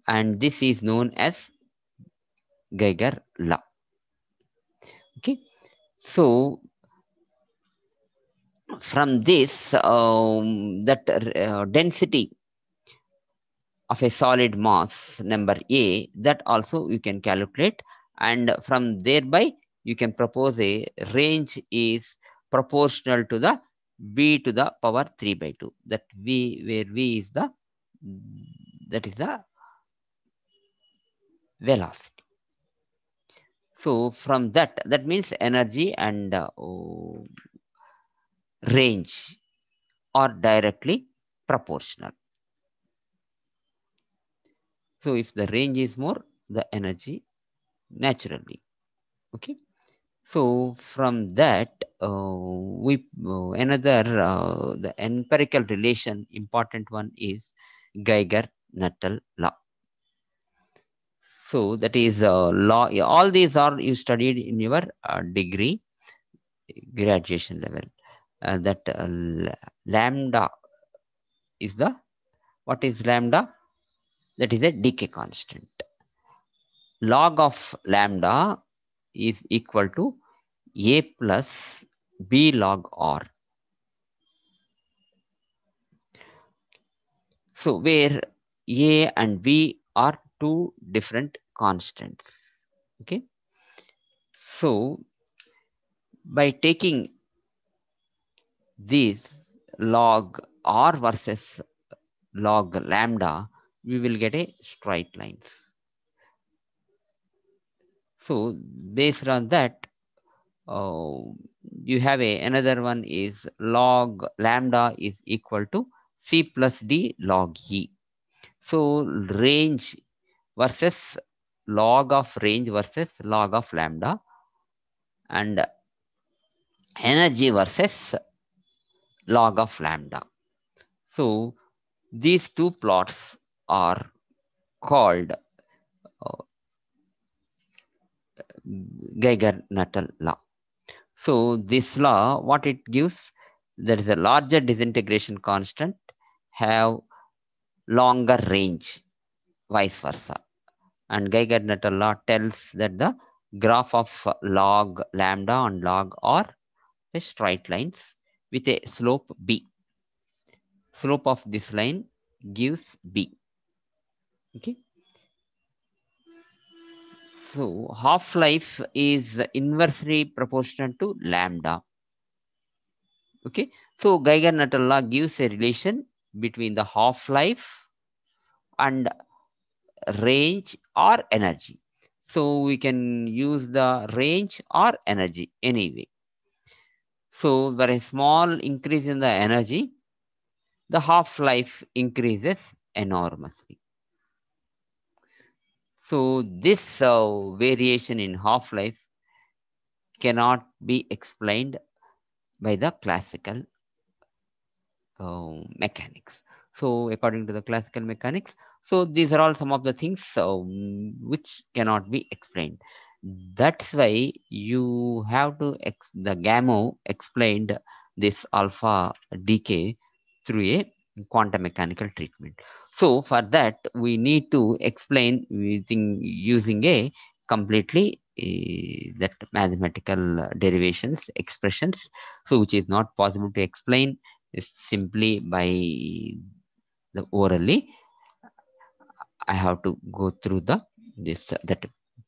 S1: And this is known as Geiger law. Okay, so from this, that density of a solid mass number A, that also you can calculate, and from thereby you can propose a range is proportional to the V to the power 3 by 2. That V, where V is the that is the velocity. So from that means energy and range are directly proportional. So if the range is more, the energy naturally. Okay. So from that, we another the empirical relation important one is Geiger-Nuttall law. So that is law. All these are you studied in your degree graduation level. That lambda is the what is lambda? That is a decay constant. Log of lambda is equal to a plus b log r. So where a and b are two different constants. Okay. So by taking these log r versus log lambda, we will get a straight lines. So based on that, you have another one is log lambda is equal to C plus D log E. So range versus log of range versus log of lambda, and energy versus log of lambda. So these two plots are called Geiger law. So this law, what it gives, there is a larger disintegration constant have longer range, vice versa. And Geiger law tells that the graph of log lambda and log are straight lines with a slope b. Slope of this line gives b. Okay. So half-life is inversely proportional to lambda. Okay. So Geiger law gives a relation between the half-life and range or energy. So we can use the range or energy anyway. So where a small increase in the energy, the half-life increases enormously. So this variation in half-life cannot be explained by the classical mechanics. So according to the classical mechanics, so these are all some of the things which cannot be explained. That's why you have to the gamma explained this alpha decay through a quantum mechanical treatment. So for that we need to explain using a completely that mathematical derivations expressions, so which is not possible to explain simply by the orally. I have to go through the this that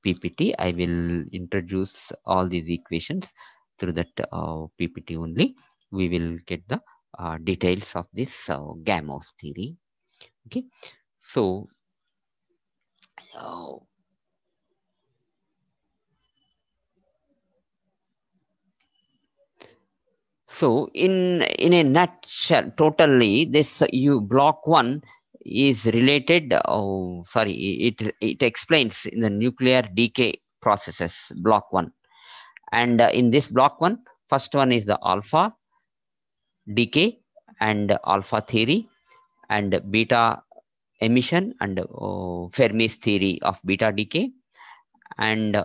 S1: PPT. I will introduce all these equations through that PPT only. We will get the details of this Gamos theory. Okay, so uh, so in a nutshell, totally this you block one is related. Oh, sorry, it explains in the nuclear decay processes block one, and in this block one, first one is the alpha decay and alpha theory and beta emission and Fermi's theory of beta decay and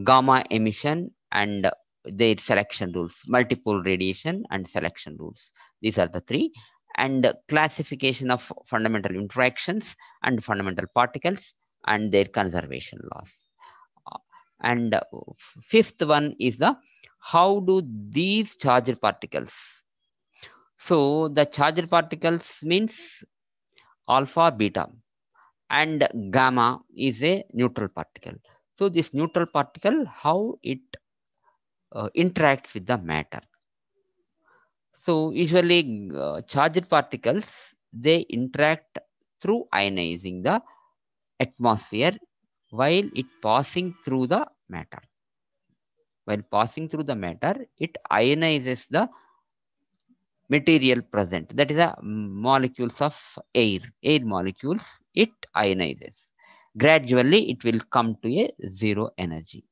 S1: gamma emission and their selection rules, multiple radiation and selection rules. These are the three. And classification of fundamental interactions and fundamental particles and their conservation laws. And fifth one is the how do these charged particles. So the charged particles means alpha, beta, and gamma is a neutral particle. So this neutral particle, how it interacts with the matter. So usually charged particles, they interact through ionizing the atmosphere while it passing through the matter. While passing through the matter, it ionizes the material present. That is the molecules of air molecules, it ionizes. Gradually, it will come to a zero energy.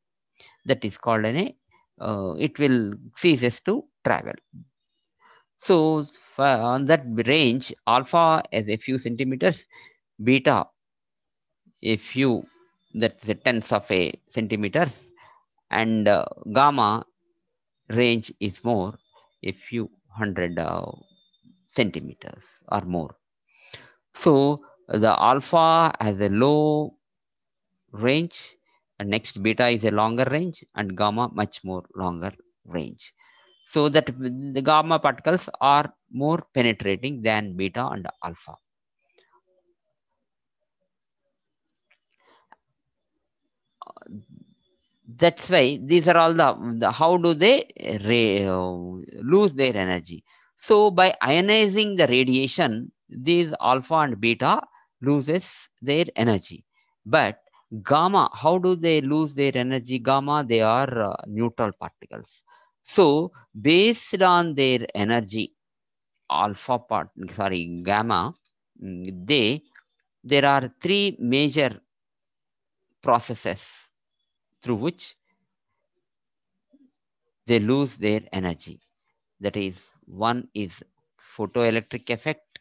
S1: That is called it will ceases to travel. So on that range, alpha is a few centimeters, beta a few, that's a tenths of a centimeters, and gamma range is more, a few hundred centimeters or more. So the alpha has a low range, and next beta is a longer range, and gamma much more longer range. So that the gamma particles are more penetrating than beta and alpha. That's why these are all the how do they lose their energy. So by ionizing the radiation, these alpha and beta loses their energy. But gamma, how do they lose their energy? Gamma, they are neutral particles. So based on their energy, gamma, there are three major processes through which they lose their energy. That is, one is photoelectric effect,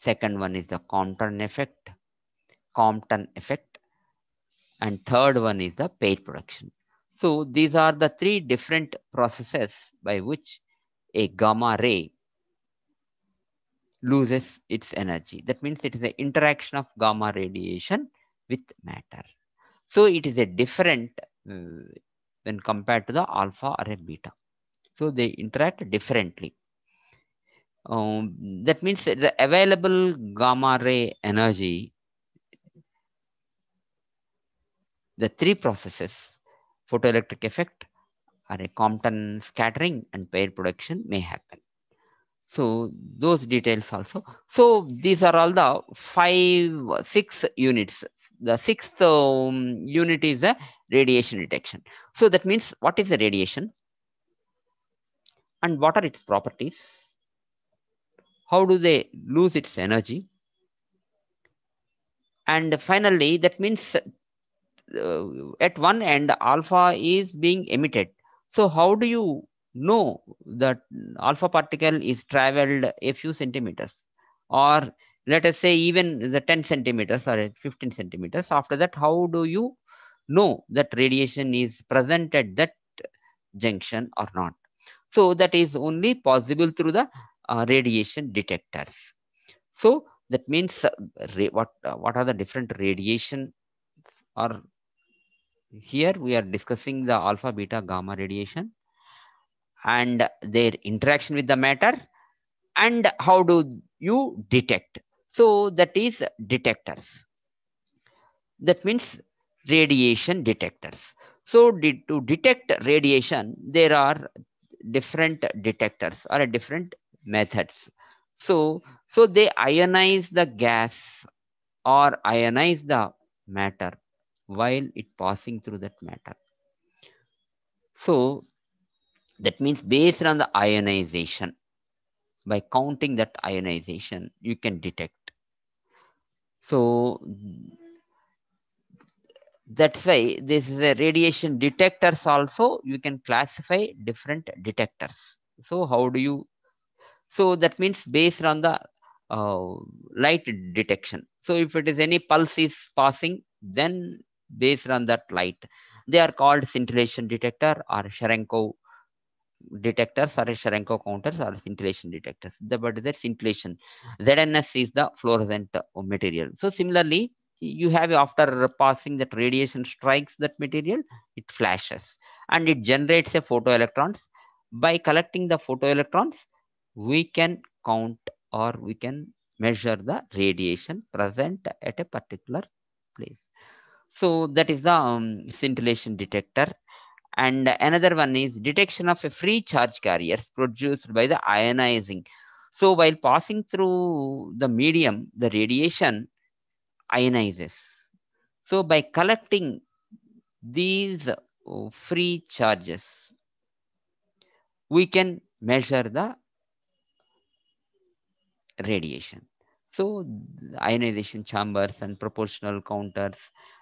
S1: second one is the Compton effect, and third one is the pair production. So these are the three different processes by which a gamma ray loses its energy. That means it is an interaction of gamma radiation with matter. So it is a different when compared to the alpha or a beta. So they interact differently. That means the available gamma ray energy, the three processes, photoelectric effect or a Compton scattering and pair production may happen. So those details also. So these are all the 6 units. The sixth unit is the radiation detection. So that means what is the radiation and what are its properties? How do they lose its energy? And finally, that means at one end alpha is being emitted. So how do you know that alpha particle is traveled a few centimeters, or let us say even the 10 centimeters or 15 centimeters? After that, how do you know that radiation is present at that junction or not? So that is only possible through the radiation detectors. So that means what are the different radiation, or here we are discussing the alpha, beta, gamma radiation and their interaction with the matter, and how do you detect. So that is detectors. That means radiation detectors. So to detect radiation, there are different detectors or different methods. So they ionize the gas or ionize the matter while it passing through that matter. So that means based on the ionization, by counting that ionization, you can detect. So that's why this is a radiation detectors also. You can classify different detectors. So how do you? So that means based on the uh, light detection. So if it is any pulse is passing, then based on that light, they are called scintillation detector or Cherenkov detectors or Cherenkov counters or scintillation detectors. But the scintillation, ZNS is the fluorescent material. So similarly, you have after passing that radiation strikes that material, it flashes and it generates a photoelectrons. By collecting the photoelectrons, we can count or we can measure the radiation present at a particular place. So that is the scintillation detector. And another one is detection of a free charge carriers produced by the ionizing. So while passing through the medium, the radiation ionizes. So by collecting these free charges, we can measure the radiation. So ionization chambers and proportional counters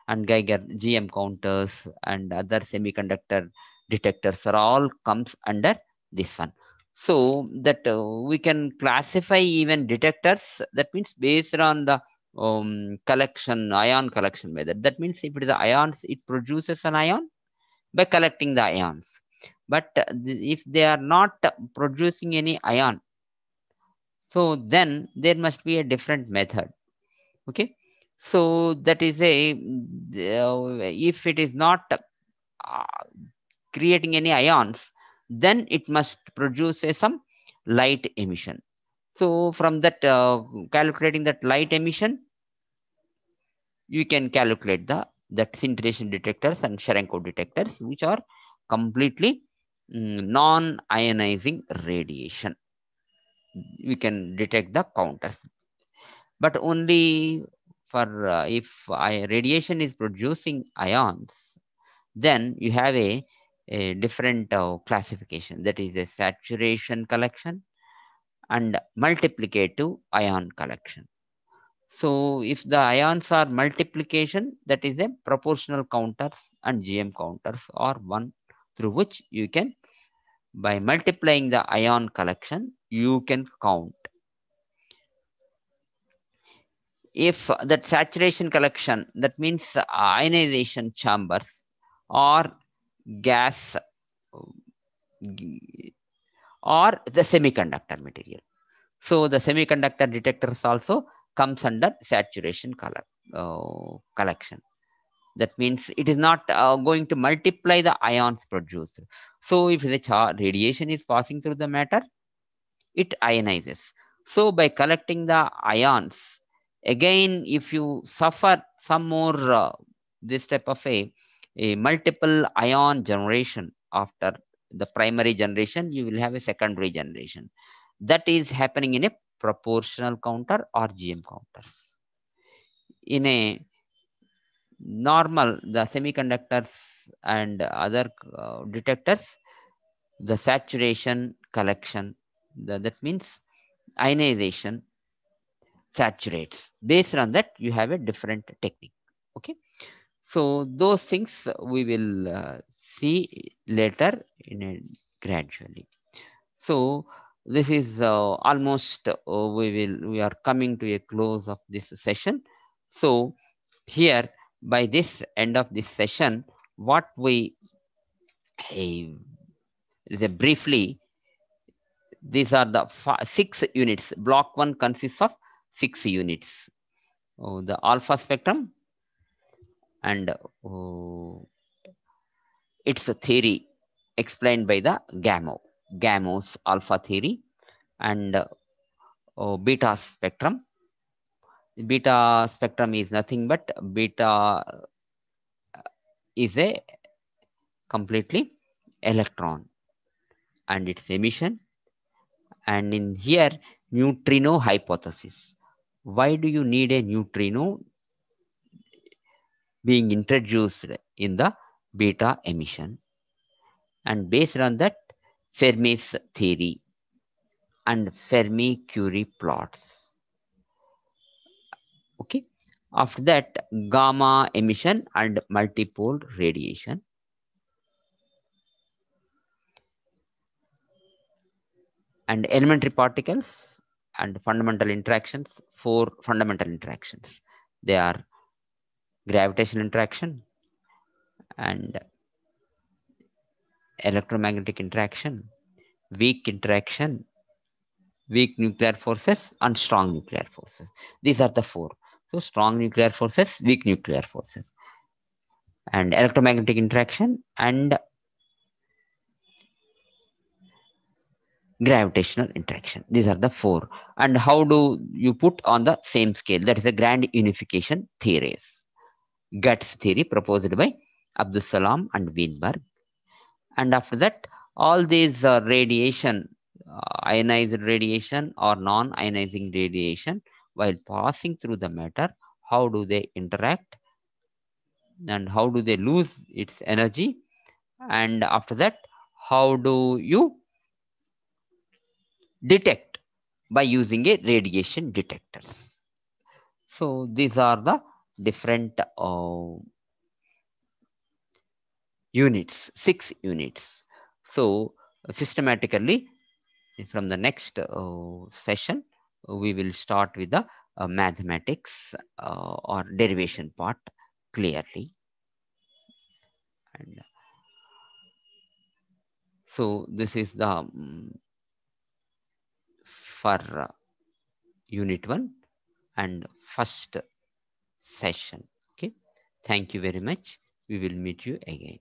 S1: and Geiger GM counters and other semiconductor detectors are all comes under this one. So that we can classify even detectors. That means based on the ion collection method. That means if it is the ions, it produces an ion by collecting the ions. But if they are not producing any ion, so then there must be a different method. Okay. So that is a if it is not creating any ions, then it must produce some light emission. So from that calculating that light emission, you can calculate that scintillation detectors and Cherenkov detectors, which are completely non-ionizing radiation. We can detect the counters. but only for if radiation is producing ions, then you have a different classification, that is a saturation collection and multiplicative ion collection. So if the ions are multiplication, that is a proportional counters and GM counters are one through which you can, by multiplying the ion collection, you can count. If that saturation collection, that means ionization chambers or gas or the semiconductor material. So the semiconductor detectors also comes under saturation color collection. That means it is not going to multiply the ions produced. So if the radiation is passing through the matter, it ionizes. So by collecting the ions, again, if you suffer some more this type of a multiple ion generation after the primary generation, you will have a secondary generation. That is happening in a proportional counter or GM counters. In a normal, the semiconductors and other detectors, the saturation collection, that means ionization saturates. Based on that, you have a different technique. Okay, so those things we will see later in a gradually. So this is almost we are coming to a close of this session. So here, by this end of this session, what we briefly, these are the 6 units. Block 1 consists of 6 units. The alpha spectrum and its theory explained by the Gamows alpha theory, and beta spectrum. Beta spectrum is nothing but beta is a completely electron and its emission. And in here, neutrino hypothesis. Why do you need a neutrino being introduced in the beta emission? And based on that, Fermi's theory and Fermi-Curie plots. Okay. After that, gamma emission and multipole radiation. And elementary particles and fundamental interactions, 4 fundamental interactions. They are gravitational interaction and electromagnetic interaction, weak interaction, weak nuclear forces, and strong nuclear forces. These are the 4. So strong nuclear forces, weak nuclear forces, and electromagnetic interaction and gravitational interaction. These are the 4. And how do you put on the same scale? That is the grand unification theories. GUTS theory proposed by Abdus Salam and Weinberg. And after that, all these radiation, ionized radiation or non-ionizing radiation, while passing through the matter, how do they interact and how do they lose its energy? And after that, how do you detect by using a radiation detectors? So these are the different units, 6 units. So systematically, from the next session, we will start with the mathematics or derivation part clearly. And so this is the for unit 1 and first session. Okay, thank you very much. We will meet you again.